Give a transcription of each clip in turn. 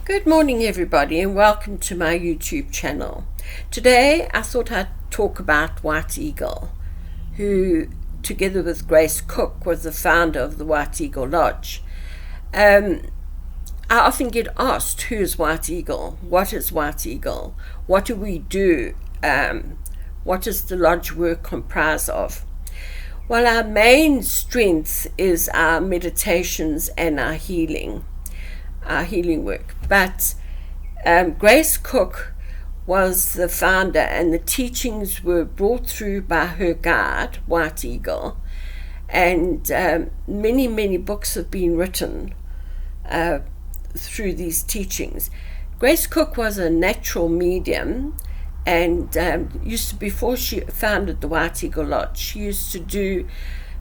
Good morning, everybody, and welcome to my YouTube channel. Today I thought I'd talk about White Eagle, who together with Grace Cook was the founder of the White Eagle Lodge. I often get asked, who is White Eagle? What is White Eagle? What do we do? What does the lodge work comprise of? Well, our main strength is our meditations and our healing work. But Grace Cook was the founder, and the teachings were brought through by her guide, White Eagle, and many books have been written through these teachings. Grace Cook was a natural medium, and before she founded the White Eagle Lodge, she used to do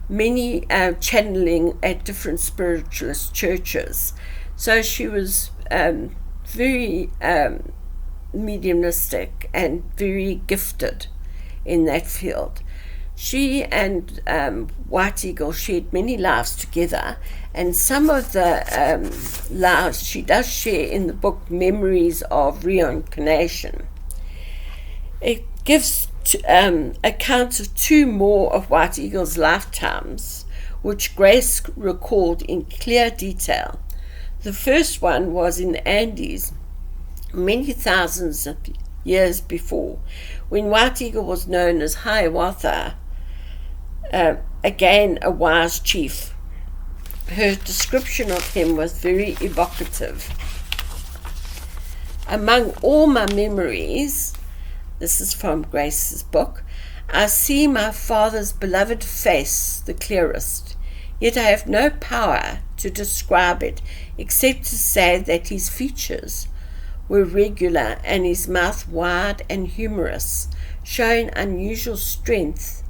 many channeling at different spiritualist churches. So she was very mediumistic and very gifted in that field. She and White Eagle shared many lives together, and some of the lives she does share in the book Memories of Reincarnation. It gives accounts of two more of White Eagle's lifetimes, which Grace recalled in clear detail. The first one was in the Andes, many thousands of years before, when White Eagle was known as Hiawatha, again a wise chief. Her description of him was very evocative. Among all my memories, this is from Grace's book, I see my father's beloved face the clearest, yet I have no power to describe it except to say that his features were regular and his mouth wide and humorous, showing unusual strength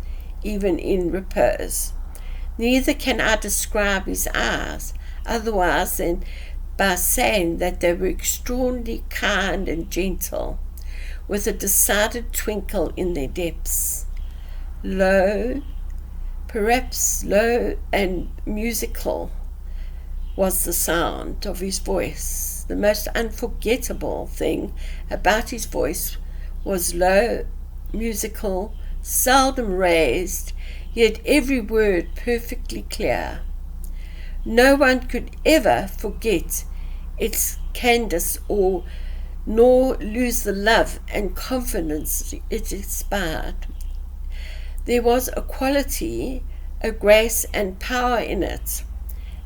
even in repose. Neither can I describe his eyes otherwise than by saying that they were extraordinarily kind and gentle, with a decided twinkle in their depths. Perhaps low and musical was the sound of his voice. The most unforgettable thing about his voice was low, musical, seldom raised, yet every word perfectly clear. No one could ever forget its cadence nor lose the love and confidence it inspired. There was a quality, a grace and power in it,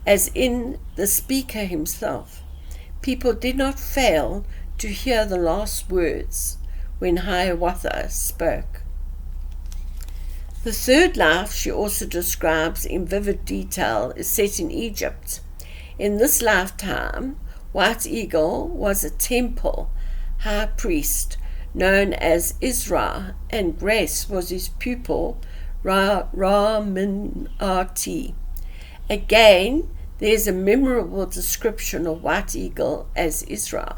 as in the speaker himself. People did not fail to hear the last words when Hiawatha spoke. The third life she also describes in vivid detail is set in Egypt. In this lifetime, White Eagle was a temple high priest known as Isra, and Grace was his pupil, Ra-Min-Ati. Again, there's a memorable description of White Eagle as Isra.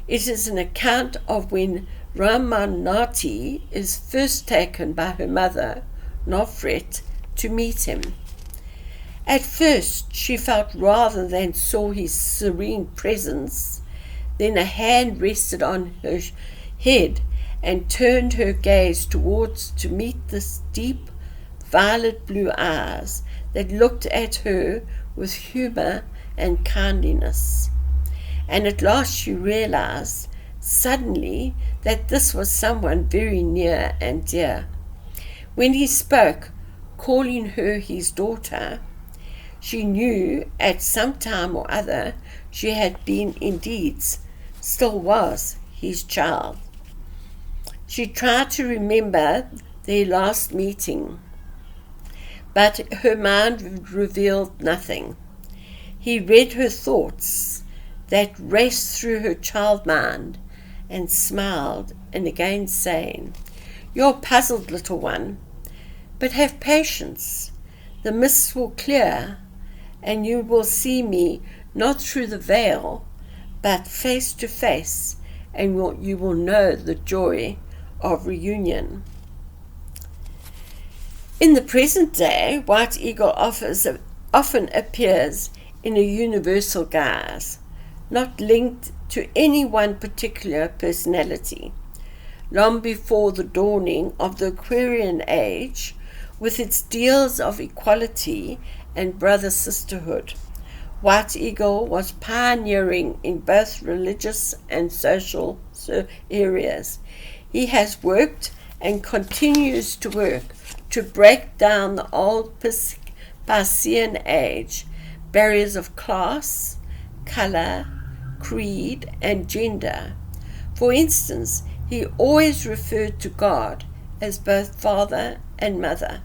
It is an account of when Ra-Min-Ati is first taken by her mother, Nofret, to meet him. At first, she felt rather than saw his serene presence. Then a hand rested on her head and turned her gaze towards to meet the deep violet blue eyes that looked at her with humor and kindliness. And at last she realized suddenly that this was someone very near and dear. When he spoke, calling her his daughter, she knew at some time or other she had been indeed, still was, his child. She tried to remember their last meeting, but her mind revealed nothing. He read her thoughts that raced through her child mind and smiled, and again saying, "You're puzzled, little one, but have patience. The mists will clear, and you will see me not through the veil, but face to face, and you will know the joy of reunion." In the present day, White Eagle often appears in a universal guise, not linked to any one particular personality. Long before the dawning of the Aquarian Age, with its ideals of equality and brother-sisterhood, White Eagle was pioneering in both religious and social areas. He has worked and continues to work to break down the old Piscean age barriers of class, color, creed, and gender. For instance, he always referred to God as both father and mother.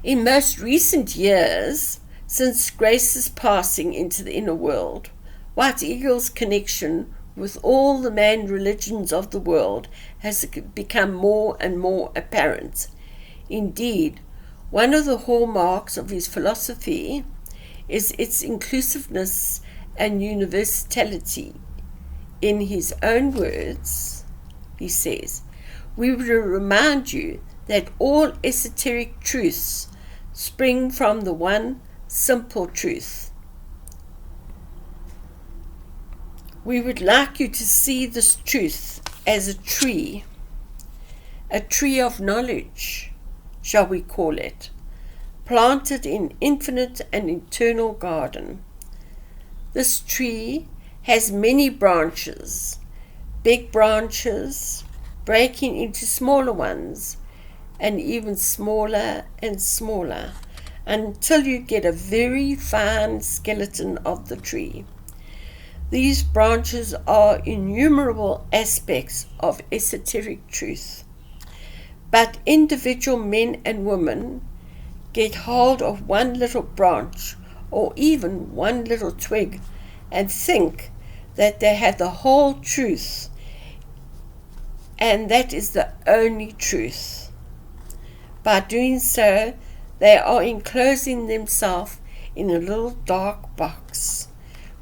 In most recent years, since Grace's passing into the inner world, White Eagle's connection with all the main religions of the world has become more and more apparent. Indeed, one of the hallmarks of his philosophy is its inclusiveness and universality. In his own words, he says, "We will remind you that all esoteric truths spring from the one simple truth. We would like you to see this truth as a tree of knowledge, shall we call it, planted in infinite and eternal garden. This tree has many branches, big branches breaking into smaller ones, and even smaller and smaller, until you get a very fine skeleton of the tree. These branches are innumerable aspects of esoteric truth. But individual men and women get hold of one little branch or even one little twig and think that they have the whole truth, and that is the only truth. By doing so, they are enclosing themselves in a little dark box,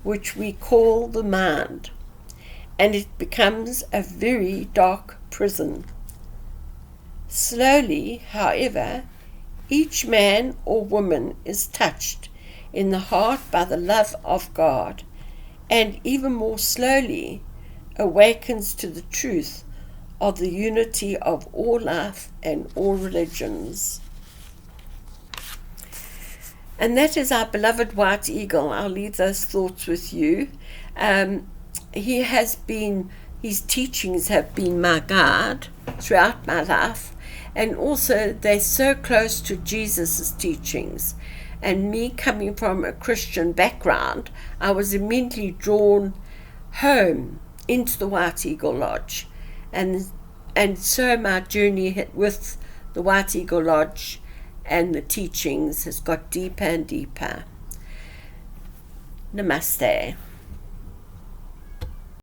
which we call the mind, and it becomes a very dark prison. Slowly, however, each man or woman is touched in the heart by the love of God, and even more slowly awakens to the truth of the unity of all life and all religions." And that is our beloved White Eagle. I'll leave those thoughts with you. His teachings have been my guide throughout my life, and also they're so close to Jesus' teachings. And me coming from a Christian background, I was immediately drawn home into the White Eagle Lodge. And so my journey with the White Eagle Lodge and the teachings has got deeper and deeper. Namaste.